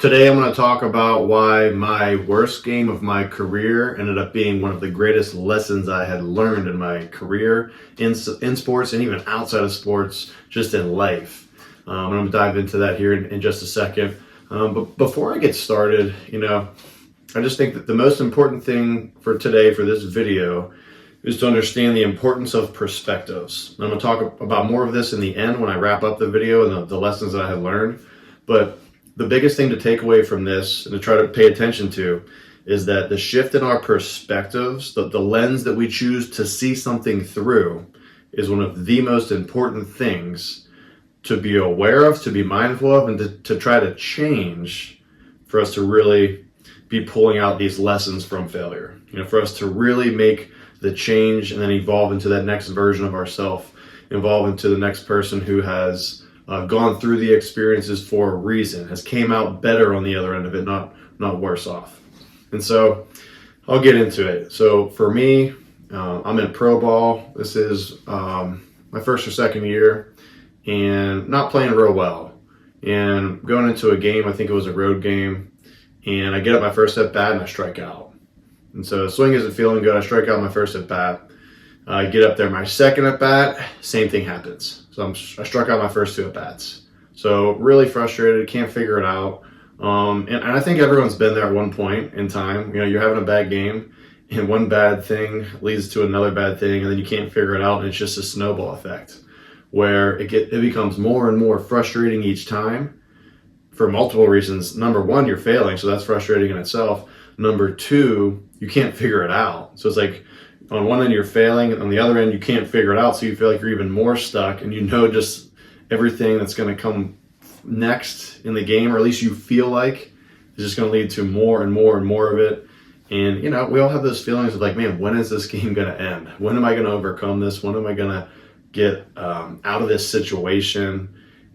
Today I'm going to talk about why my worst game of my career ended up being one of the greatest lessons I had learned in my career in sports and even outside of sports, just in life. I'm going to dive into that here in just a second. But before I get started, I just think that the most important thing for today, for this video, is to understand the importance of perspectives. I'm going to talk about more of this in the end when I wrap up the video and the lessons that I had learned. But the biggest thing to take away from this and to try to pay attention to is that the shift in our perspectives, the lens that we choose to see something through, is one of the most important things to be aware of, to be mindful of, and to try to change for us to really be pulling out these lessons from failure. For us to really make the change and then evolve into that next version of ourselves, evolve into the next person who has gone through the experiences for a reason, has came out better on the other end of it, not worse off. And so I'll get into it. So for me, I'm in pro ball. This is my first or second year and not playing real well. And going into a game, I think it was a road game, and I get up my first at bat and I strike out. And so the swing isn't feeling good. I strike out my first at bat. I get up there, my second at bat, same thing happens. So I struck out my first two at bats. So really frustrated, can't figure it out. And I think everyone's been there at one point in time. You're having a bad game, and one bad thing leads to another bad thing, and then you can't figure it out, and it's just a snowball effect where it becomes more and more frustrating each time for multiple reasons. Number one, you're failing, so that's frustrating in itself. Number two, you can't figure it out. So it's like, on one end you're failing, and on the other end you can't figure it out, so you feel like you're even more stuck, and just everything that's going to come next in the game, or at least you feel like, is just going to lead to more and more and more of it. And we all have those feelings of like, man, when is this game going to end? When am I going to overcome this? When am I going to get out of this situation?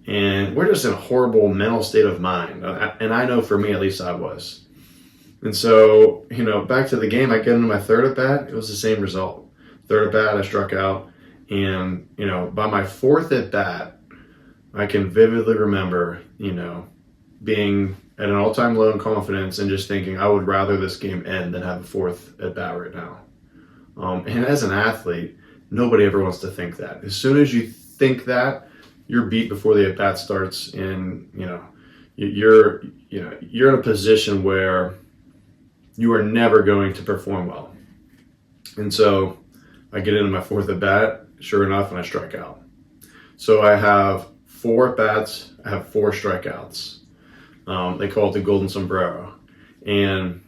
And we're just in a horrible mental state of mind, and I know for me at least I was. And so, back to the game, I get into my third at bat, it was the same result. Third at bat, I struck out. And, by my fourth at bat, I can vividly remember, being at an all-time low in confidence and just thinking I would rather this game end than have a fourth at bat right now. And as an athlete, nobody ever wants to think that. As soon as you think that, you're beat before the at bat starts, and, you're in a position where you are never going to perform well. And so I get into my fourth at bat, sure enough, and I strike out. So I have 4 at bats, I have 4 strikeouts. They call it the golden sombrero. And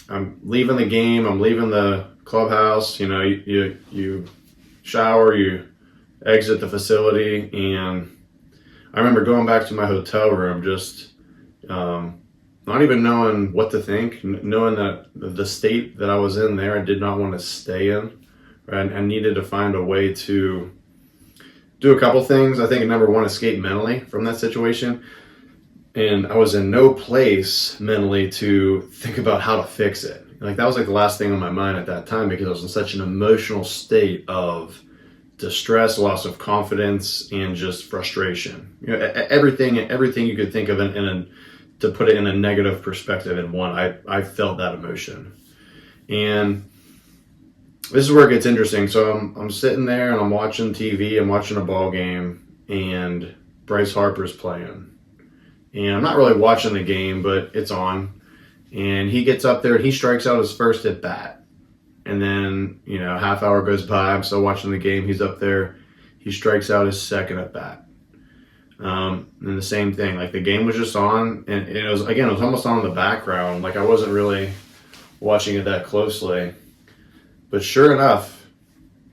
I'm leaving the game, I'm leaving the clubhouse, you shower, you exit the facility, and I remember going back to my hotel room just not even knowing what to think, knowing that the state that I was in there, I did not want to stay in. Right? I needed to find a way to do a couple things. I think number one, escape mentally from that situation. And I was in no place mentally to think about how to fix it. Like that was like the last thing on my mind at that time, because I was in such an emotional state of distress, loss of confidence, and just frustration. Everything you could think of to put it in a negative perspective in one, I felt that emotion. And this is where it gets interesting. So I'm sitting there and I'm watching TV, I'm watching a ball game, and Bryce Harper's playing. And I'm not really watching the game, but it's on. And he gets up there and he strikes out his first at bat. And then, a half hour goes by, I'm still watching the game, he's up there, he strikes out his second at bat. And the same thing, like the game was just on, and it was almost on in the background, like I wasn't really watching it that closely. But sure enough,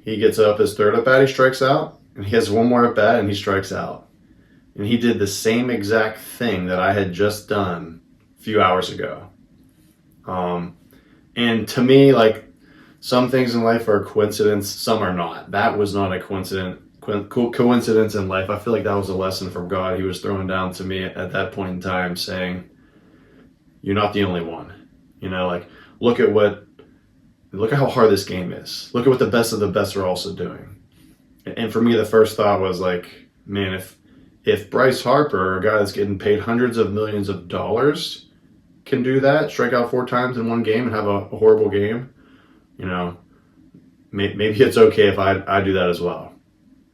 he gets up his third at bat, he strikes out, and he has one more at bat and he strikes out. And he did the same exact thing that I had just done a few hours ago. And to me, like, some things in life are a coincidence, some are not. That was not a coincidence in life. I feel like that was a lesson from God. He was throwing down to me at that point in time, saying, you're not the only one. Look at how hard this game is. Look at what the best of the best are also doing. And for me, the first thought was like, man, If Bryce Harper, a guy that's getting paid hundreds of millions of dollars, can do that, strike out 4 times in one game and have a horrible game, you know, maybe it's okay if I do that as well,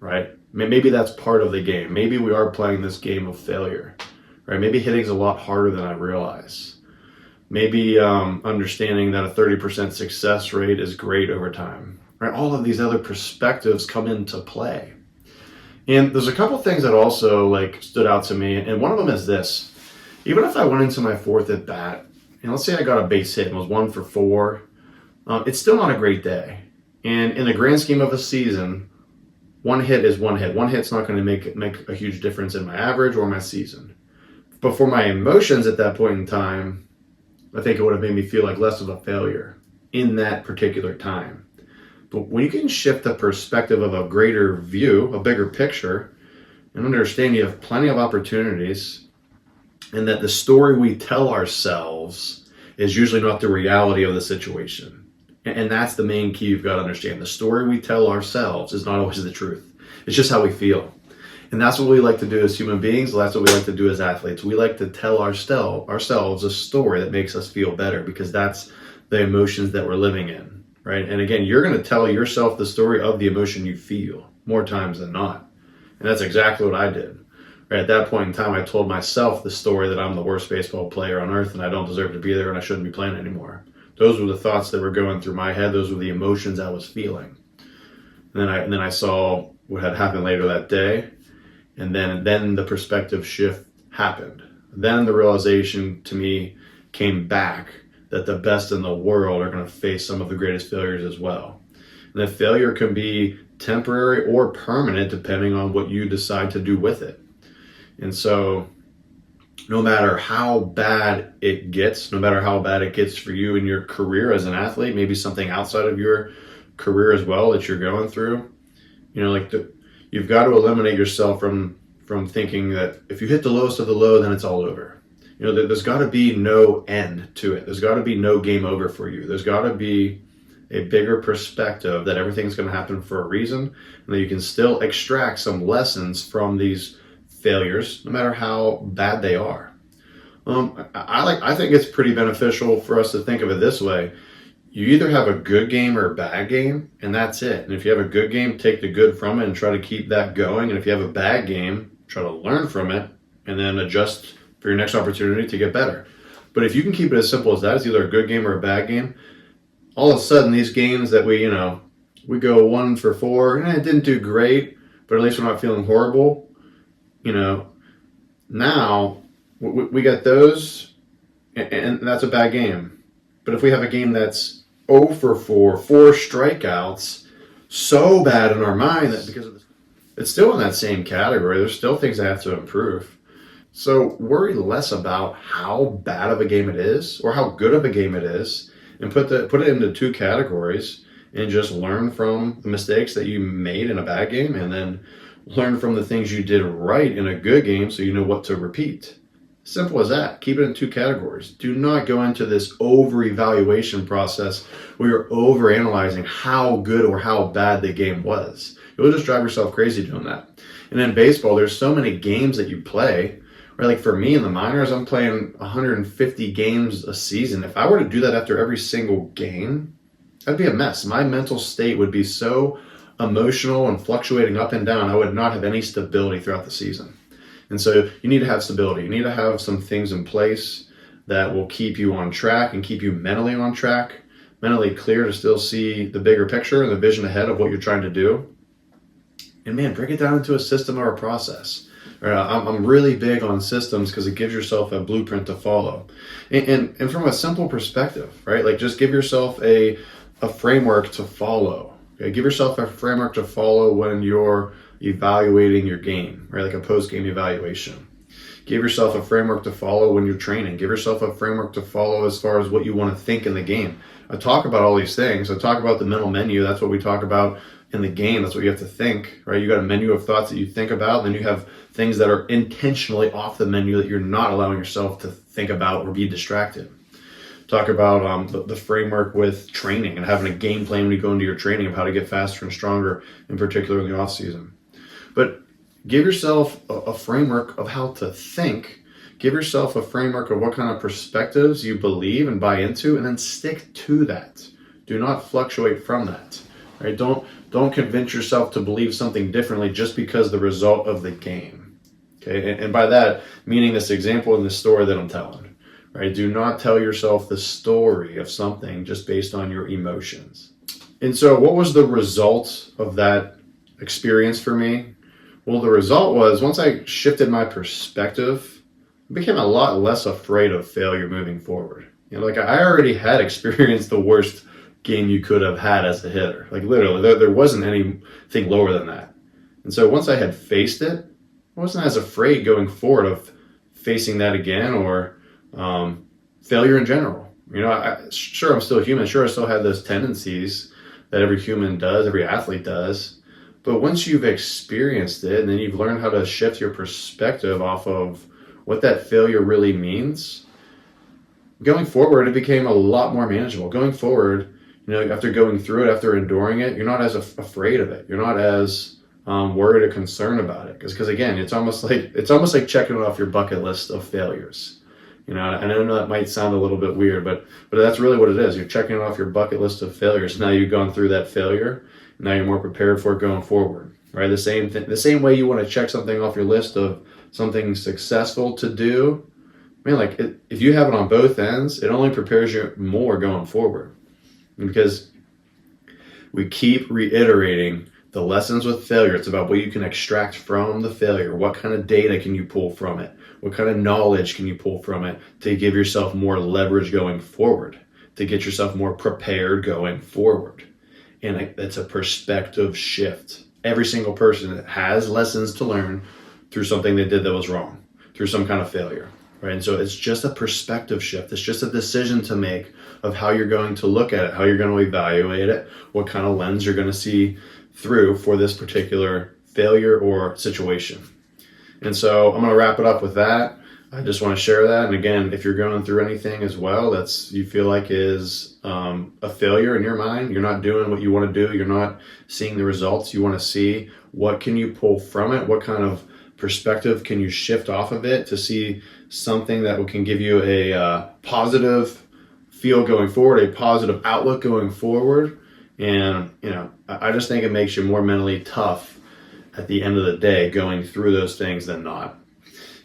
right? Maybe that's part of the game. Maybe we are playing this game of failure, right? Maybe hitting's a lot harder than I realize. Maybe understanding that a 30% success rate is great over time, right? All of these other perspectives come into play. And there's a couple things that also like stood out to me, and one of them is this. Even if I went into my 4th at bat, and let's say I got a base hit and was 1 for 4, it's still not a great day. And in the grand scheme of a season, one hit is one hit. One hit's not going to make a huge difference in my average or my season. But for my emotions at that point in time, I think it would have made me feel like less of a failure in that particular time. But when you can shift the perspective of a greater view, a bigger picture, and understand you have plenty of opportunities, and that the story we tell ourselves is usually not the reality of the situation. And that's the main key you've got to understand. The story we tell ourselves is not always the truth. It's just how we feel. And that's what we like to do as human beings. That's what we like to do as athletes. We like to tell ourselves a story that makes us feel better, because that's the emotions that we're living in, right? And again, you're going to tell yourself the story of the emotion you feel more times than not. And that's exactly what I did. Right, at that point in time, I told myself the story that I'm the worst baseball player on earth and I don't deserve to be there and I shouldn't be playing anymore. Those were the thoughts that were going through my head. Those were the emotions I was feeling. And then I saw what had happened later that day. And then the perspective shift happened. Then the realization to me came back that the best in the world are going to face some of the greatest failures as well. And that failure can be temporary or permanent depending on what you decide to do with it. And so no matter how bad it gets, no matter how bad it gets for you in your career as an athlete, maybe something outside of your career as well that you're going through, you've got to eliminate yourself from thinking that if you hit the lowest of the low, then it's all over. There's got to be no end to it. There's got to be no game over for you. There's got to be a bigger perspective that everything's going to happen for a reason, and that you can still extract some lessons from these failures, no matter how bad they are. I think it's pretty beneficial for us to think of it this way. You either have a good game or a bad game, and that's it. And if you have a good game, take the good from it and try to keep that going. And if you have a bad game, try to learn from it and then adjust for your next opportunity to get better. But if you can keep it as simple as that, it's either a good game or a bad game, all of a sudden these games that we go 1 for 4, and it didn't do great, but at least we're not feeling horrible. Now we got those, and that's a bad game. But if we have a game that's 0 for 4 strikeouts, so bad in our mind that because of this, it's still in that same category. There's still things I have to improve. So worry less about how bad of a game it is or how good of a game it is, and put it into 2 categories, and just learn from the mistakes that you made in a bad game, and then learn from the things you did right in a good game so you know what to repeat. Simple as that. Keep it in 2 categories. Do not go into this over-evaluation process where you're over-analyzing how good or how bad the game was. You'll just drive yourself crazy doing that. And in baseball, there's so many games that you play. Right? Like for me in the minors, I'm playing 150 games a season. If I were to do that after every single game, that'd be a mess. My mental state would be so emotional and fluctuating up and down, I would not have any stability throughout the season. And so you need to have stability. You need to have some things in place that will keep you on track and keep you mentally on track, mentally clear to still see the bigger picture and the vision ahead of what you're trying to do. And man, break it down into a system or a process. I'm really big on systems because it gives yourself a blueprint to follow. And from a simple perspective, right? Like just give yourself a framework to follow. Okay? Give yourself a framework to follow when you're evaluating your game, right? Like a post-game evaluation. Give yourself a framework to follow when you're training. Give yourself a framework to follow as far as what you want to think in the game. I talk about all these things. I talk about the mental menu. That's what we talk about in the game. That's what you have to think, right? You got a menu of thoughts that you think about, and then you have things that are intentionally off the menu that you're not allowing yourself to think about or be distracted. Talk about the framework with training and having a game plan when you go into your training of how to get faster and stronger, in particular in the off season. But Give yourself a framework of how to think. Give yourself a framework of what kind of perspectives you believe and buy into, and then stick to that. Do not fluctuate from that. Right? Don't convince yourself to believe something differently just because the result of the game. Okay, and by that meaning this example in the story that I'm telling. Right? Do not tell yourself the story of something just based on your emotions. And so, what was the result of that experience for me? Well, the result was once I shifted my perspective, I became a lot less afraid of failure moving forward. You know, like I already had experienced the worst game you could have had as a hitter. Like literally, there wasn't anything lower than that. And so once I had faced it, I wasn't as afraid going forward of facing that again or failure in general. You know, sure, I'm still human. Sure, I still have those tendencies that every human does, every athlete does. But once you've experienced it and then you've learned how to shift your perspective off of what that failure really means, going forward, it became a lot more manageable. Going forward, you know, after going through it, after enduring it, you're not as afraid of it. You're not as worried or concerned about it. Because again, it's almost like checking it off your bucket list of failures. You know, and I know that might sound a little bit weird, but that's really what it is. You're checking off your bucket list of failures. Now you've gone through that failure. Now you're more prepared for it going forward, right? The same way you want to check something off your list of something successful to do. Man, like if you have it on both ends, it only prepares you more going forward, because we keep reiterating the lessons with failure. It's about what you can extract from the failure. What kind of data can you pull from it? What kind of knowledge can you pull from it to give yourself more leverage going forward, to get yourself more prepared going forward? And it's a perspective shift. Every single person has lessons to learn through something they did that was wrong, through some kind of failure, right? And so it's just a perspective shift. It's just a decision to make of how you're going to look at it, how you're going to evaluate it, what kind of lens you're going to see through for this particular failure or situation. And so I'm going to wrap it up with that. I just want to share that. And again, if you're going through anything as well that's you feel like is a failure in your mind, you're not doing what you want to do, you're not seeing the results you want to see, what can you pull from it? What kind of perspective can you shift off of it to see something that can give you a positive feel going forward, a positive outlook going forward? And, you know, I just think it makes you more mentally tough at the end of the day going through those things than not.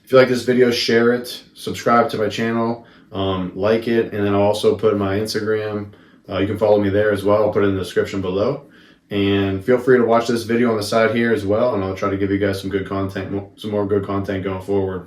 If you like this video, share it, subscribe to my channel, like it, and then I'll also put my Instagram. You can follow me there as well. I'll put it in the description below. And feel free to watch this video on the side here as well, and I'll try to give you guys some good content, some more good content going forward.